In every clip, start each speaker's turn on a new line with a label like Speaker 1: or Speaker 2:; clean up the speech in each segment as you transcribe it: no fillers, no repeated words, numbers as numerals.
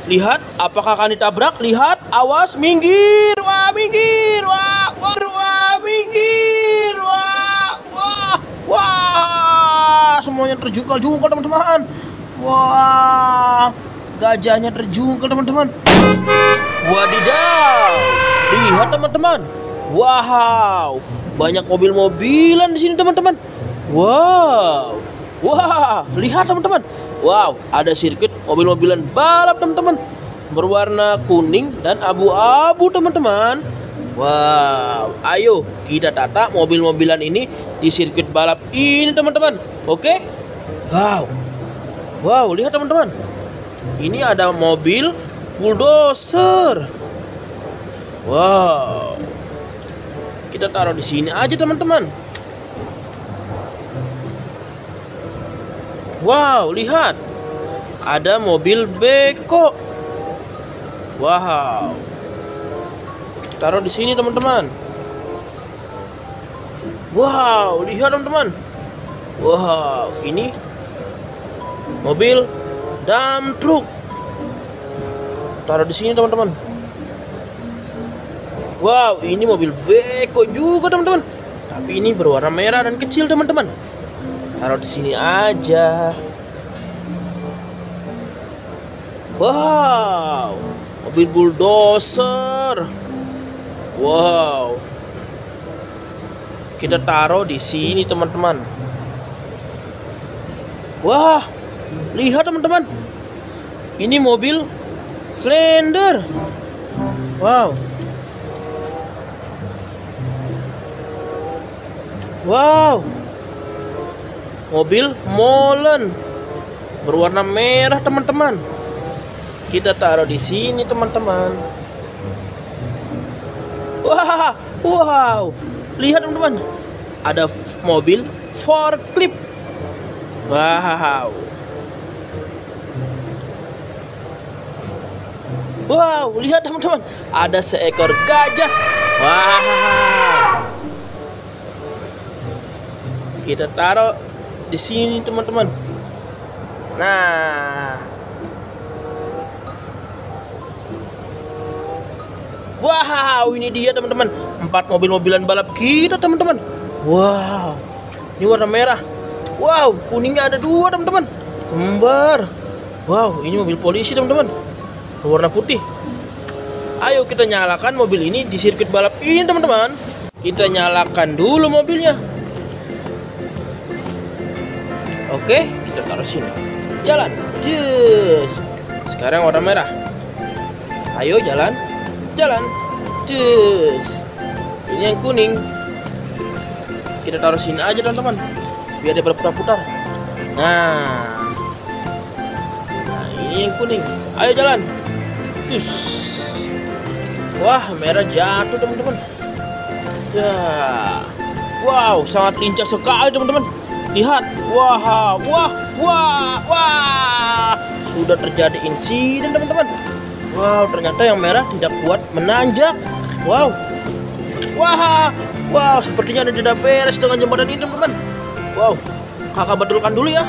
Speaker 1: Lihat, apakah akan ditabrak? Lihat, awas, minggir. Wah, minggir. Wah, wah, wah, minggir. Wah, wah, wah. Semuanya terjungkal-jungkal, teman-teman. Wah, gajahnya terjungkal, teman-teman. Wadidaw. Lihat, teman-teman. Wow, banyak mobil-mobilan di sini, teman-teman. Wow. Wah, lihat, teman-teman. Wow, ada sirkuit mobil-mobilan balap, teman-teman, berwarna kuning dan abu-abu, teman-teman. Wow, ayo kita tata mobil-mobilan ini di sirkuit balap ini, teman-teman. Oke? Wow. Wow, lihat, teman-teman. Ini ada mobil bulldozer. Wow. Kita taruh di sini aja, teman-teman. Wow, lihat. Ada mobil beko. Wow. Taruh di sini, teman-teman. Wow, lihat, teman-teman. Wow, ini mobil dump truck. Taruh di sini, teman-teman. Wow, ini mobil beko juga, teman-teman. Tapi ini berwarna merah dan kecil, teman-teman. Taruh di sini aja. Wow, mobil bulldozer. Wow. Kita taruh di sini, teman-teman. Wah, lihat, teman-teman. Ini mobil Slender. Wow. Wow. Mobil molen berwarna merah, teman-teman. Kita taruh di sini, teman-teman. Wah, wow. Lihat, teman-teman. Ada mobil forklift. Wow. Wow, lihat, teman-teman. Ada seekor gajah. Wow. Kita taruh di sini, teman-teman. Nah. Wow, ini dia, teman-teman. 4 mobil-mobilan balap kita, teman-teman. Wow. Ini warna merah. Wow, kuningnya ada 2, teman-teman. Kembar. Wow, ini mobil polisi, teman-teman. Warna putih. Ayo kita nyalakan mobil ini di sirkuit balap ini, teman-teman. Kita nyalakan dulu mobilnya. Oke, kita taruh sini. Jalan. Cus. Sekarang warna merah. Ayo jalan. Jalan. Cus. Ini yang kuning. Kita taruh sini aja, teman-teman. Biar dia berputar-putar. Nah, ini yang kuning. Ayo jalan. Cus. Wah, merah jatuh, teman-teman. Ya. Wow, sangat lincah sekali, teman-teman. Lihat, wah, wah, wah, wah. Sudah terjadi insiden, teman-teman. Wow, ternyata yang merah tidak kuat menanjak. Wow, wah, wow, sepertinya ada tidak beres dengan jembatan ini, teman-teman. Wow, kakak betulkan dulu ya.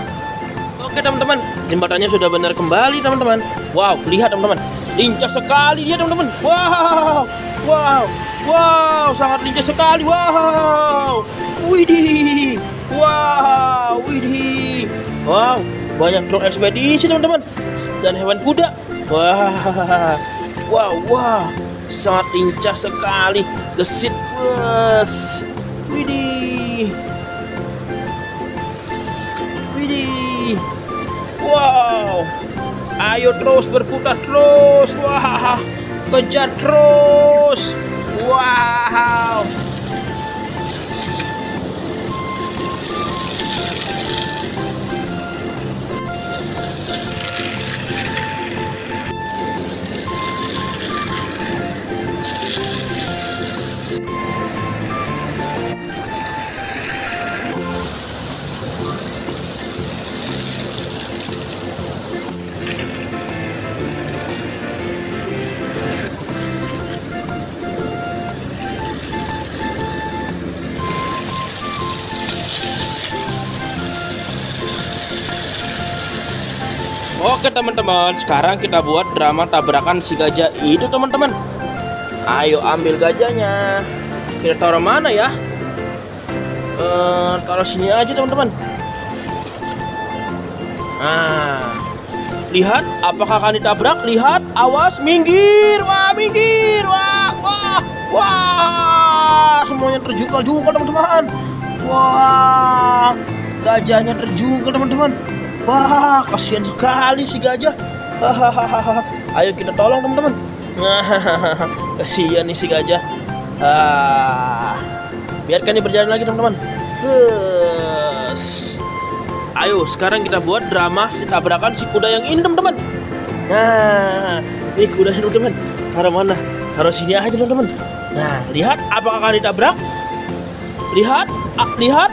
Speaker 1: Oke, teman-teman, jembatannya sudah benar kembali, teman-teman. Wow, lihat, teman-teman, lincah sekali dia, teman-teman. Wow, wow, wow, sangat lincah sekali. Wow, widih. Wow, widih. Wow, banyak truk ekspedisi, teman-teman, dan hewan kuda. Wah, wow, wow, sangat lincah sekali. Gesit, bos. Widih. Widih. Wow. Ayo terus berputar terus. Wah, kejar terus. Wow. Oke teman-teman, sekarang kita buat drama tabrakan si gajah itu teman-teman. Ayo ambil gajahnya. Kita taruh mana ya? Taruh sini aja teman-teman. Nah, lihat apakah akan ditabrak? Lihat, awas, minggir. Wah, minggir. Wah, semuanya terjungkal-jungkal teman-teman. Wah, gajahnya terjungkal teman-teman. Wah, kasihan sekali si gajah. Hahaha. Ayo kita tolong teman-teman. Kasihan nih si gajah. Biarkan dia berjalan lagi teman-teman. Ayo sekarang kita buat drama si tabrakan si kuda yang ini teman-teman. Nah, ini kudanya teman-teman. Taruh mana? Taruh sini aja teman-teman. Nah, lihat apakah akan ditabrak? Lihat,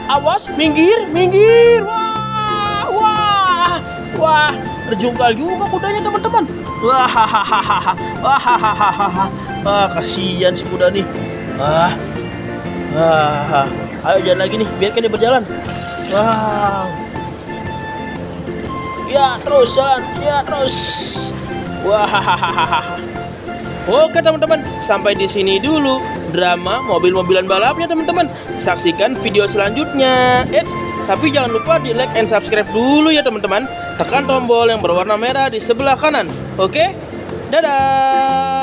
Speaker 1: awas, minggir. Wah, terjungkal juga kudanya teman-teman. Wah, kasihan si kuda nih. Ayo jalan lagi nih, biarkan dia berjalan. Wow. Ya, terus jalan. Ya, terus. Wah. Oke teman-teman, sampai di sini dulu drama mobil-mobilan balapnya teman-teman. Saksikan video selanjutnya. Tapi jangan lupa di like and subscribe dulu ya teman-teman. Tekan tombol yang berwarna merah di sebelah kanan. Oke? Dadah.